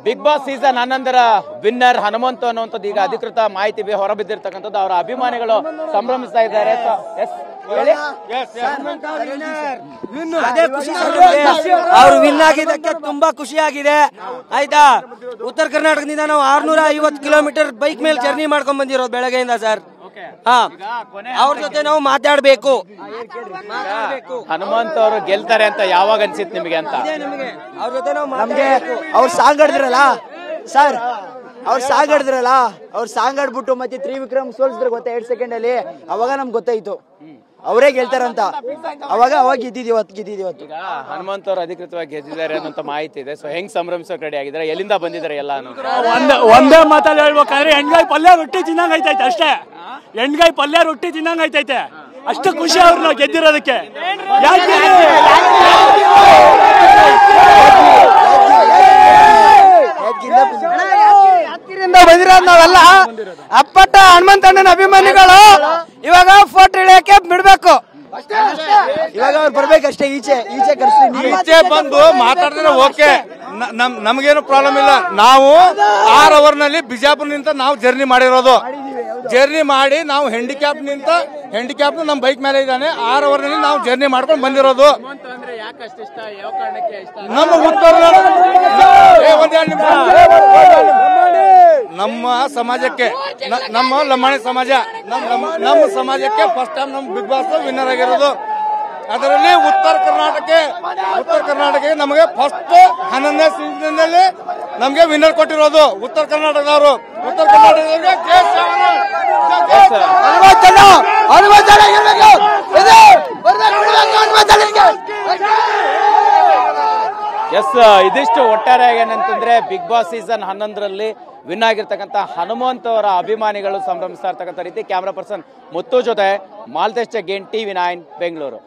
Big boss season 11ರ winner Hanumanthu ಅನ್ನುವಂಥದ್ದು ಈಗ ಅಧಿಕೃತ ಮಾಹಿತಿ ಹೊರಬಿದ್ದಿರ್ತಕ್ಕಂಥದ್ದು. ಅವರ ಅಭಿಮಾನಿಗಳು ಸಂಭ್ರಮಿಸ್ತಾ ಇದ್ದಾರೆ. ಅವ್ರು ವಿನ್ ಆಗಿದ್ದಕ್ಕೆ ತುಂಬಾ ಖುಷಿಯಾಗಿದೆ. ಆಯ್ತಾ, ಉತ್ತರ ಕರ್ನಾಟಕದಿಂದ ನಾವು 650 ಕಿಲೋಮೀಟರ್ ಬೈಕ್ ಮೇಲೆ ಜರ್ನಿ ಮಾಡ್ಕೊಂಡ್ ಬಂದಿರೋದು ಬೆಳಗ್ಗೆಯಿಂದ ಸರ್. ಅವ್ರ ಜೊತೆ ನಾವು ಮಾತಾಡ್ಬೇಕು. ಹನುಮಂತ್ ಅವರು ಗೆಲ್ತಾರೆ ಅಂತ ಯಾವಾಗ ಅನ್ಸಿತ್ ನಿಮಗೆ ಅಂತ? ಅವ್ರ ಜೊತೆ ನಾವು ನಮ್ಗೆ ಅವ್ರು ಸಾಂಗ್ ಆಡಿದ್ರಲ್ಲ ಸರ್, ಅವ್ರು ಸಾಂಗ್ ಆಡ್ಬಿಟ್ಟು ಮತ್ತೆ ತ್ರಿವಿಕ್ರಮ್ ಸೋಲ್ಸಿದ್ರೆ ಗೊತ್ತಾ 2 ಸೆಕೆಂಡ್ ಅಲ್ಲಿ, ಅವಾಗ ನಮ್ಗೆ ಗೊತ್ತಾಯ್ತು ಅವರೇ ಗೆಲ್ತಾರಂತ. ಅವಾಗ ಗೆದ್ದಿದ್ದೀವತ್ತು. ಈಗ ಹನುಮಂತ್ ಅವರು ಅಧಿಕೃತವಾಗಿ ಗೆದ್ದಿದ್ದಾರೆ ಅನ್ನೋ ಮಾಹಿತಿ ಇದೆ. ಸೊ ಹೆಂಗ್ ಸಂಭ್ರಮಿಸೋಕೆ ರೆಡಿ ಆಗಿದ್ದಾರೆ? ಎಲ್ಲಿಂದ ಬಂದಿದ್ದಾರೆ ಎಲ್ಲ? ಒಂದೇ ಮಾತಲ್ಲಿ ಹೇಳ್ಬೇಕಾದ್ರೆ ಎಣ್ಗಾಯಿ ಪಲ್ಯ ರೊಟ್ಟಿ ತಿನ್ನಂಗ್ ಐತೈತೆ ಅಷ್ಟೇ. ಎಣ್ಗಾಯಿ ಪಲ್ಯ ರೊಟ್ಟಿ ತಿನ್ನಂಗ್ ಐತೈತೆ ಅಷ್ಟು ಖುಷಿ ಅವ್ರನ್ನ ಗೆದ್ದಿರೋದಕ್ಕೆ. ಬಂದಿರೋದು ನಾವೆಲ್ಲ ಅಪ್ಪಟ್ಟ ಹನುಮಂತಣ್ಣನ ಅಭಿಮಾನಿಗಳು. ಇವಾಗ ಫೋಟೋ ಇಳಿಯಕ್ಕೆ ಬಿಡ್ಬೇಕು. ಇವಾಗ ಅವ್ರು ಬರ್ಬೇಕಷ್ಟೇ. ಈಚೆ ಬಂದು ಮಾತಾಡಿದ್ರೆ ಓಕೆ, ನಮಗೇನು ಪ್ರಾಬ್ಲಮ್ ಇಲ್ಲ. ನಾವು 6 ಅವರ್ನಲ್ಲಿ ಬಿಜಾಪುರ್ನಿಂದ ನಾವು ಜರ್ನಿ ಮಾಡಿರೋದು. ಜರ್ನಿ ಮಾಡಿ ನಾವು ಹ್ಯಾಂಡಿಕ್ಯಾಪ್ ನಮ್ಮ ಬೈಕ್ ಮೇಲೆ ಇದ್ದಾನೆ. 6 ಅವರ್ನಲ್ಲಿ ನಾವು ಜರ್ನಿ ಮಾಡ್ಕೊಂಡು ಬಂದಿರೋದು. ನಮ್ಮ ಉತ್ತರ ನಮ್ಮ ಸಮಾಜಕ್ಕೆ, ನಮ್ಮ ಲಂಬಾಣಿ ಸಮಾಜ, ನಮ್ಮ ಸಮಾಜಕ್ಕೆ ಫಸ್ಟ್ ಟೈಮ್ ನಮ್ಮ ಬಿಗ್ ಬಾಸ್ ವಿನ್ನರ್ ಆಗಿರೋದು. ಅದರಲ್ಲಿ ಉತ್ತರ ಕರ್ನಾಟಕ ನಮಗೆ ಫಸ್ಟ್ 11ನೇ ಸೀಸನ್ನಲ್ಲಿ ನಮಗೆ ವಿನ್ನರ್ ಕೊಟ್ಟಿರೋದು ಉತ್ತರ ಕರ್ನಾಟಕದವರು. ಉತ್ತರ ಕರ್ನಾಟಕದವರಿಗೆ ಇದಿಷ್ಟು ಒಟ್ಟಾರೆಯಾಗಿ ಏನಂತಂದ್ರೆ ಬಿಗ್ ಬಾಸ್ ಸೀಸನ್ 11ರಲ್ಲಿ ವಿನ್ ಆಗಿರ್ತಕ್ಕಂಥ ಹನುಮಂತ್ ಅವರ ಅಭಿಮಾನಿಗಳು ಸಂಭ್ರಮಿಸ್ತಾ ಇರ್ತಕ್ಕಂಥ ರೀತಿ. ಕ್ಯಾಮ್ರಾ ಪರ್ಸನ್ ಮುತ್ತು ಜೊತೆ ಮಾಲ್ತೇಶ್ ಜಗ್ಗೇನ್, TV9 ಬೆಂಗಳೂರು.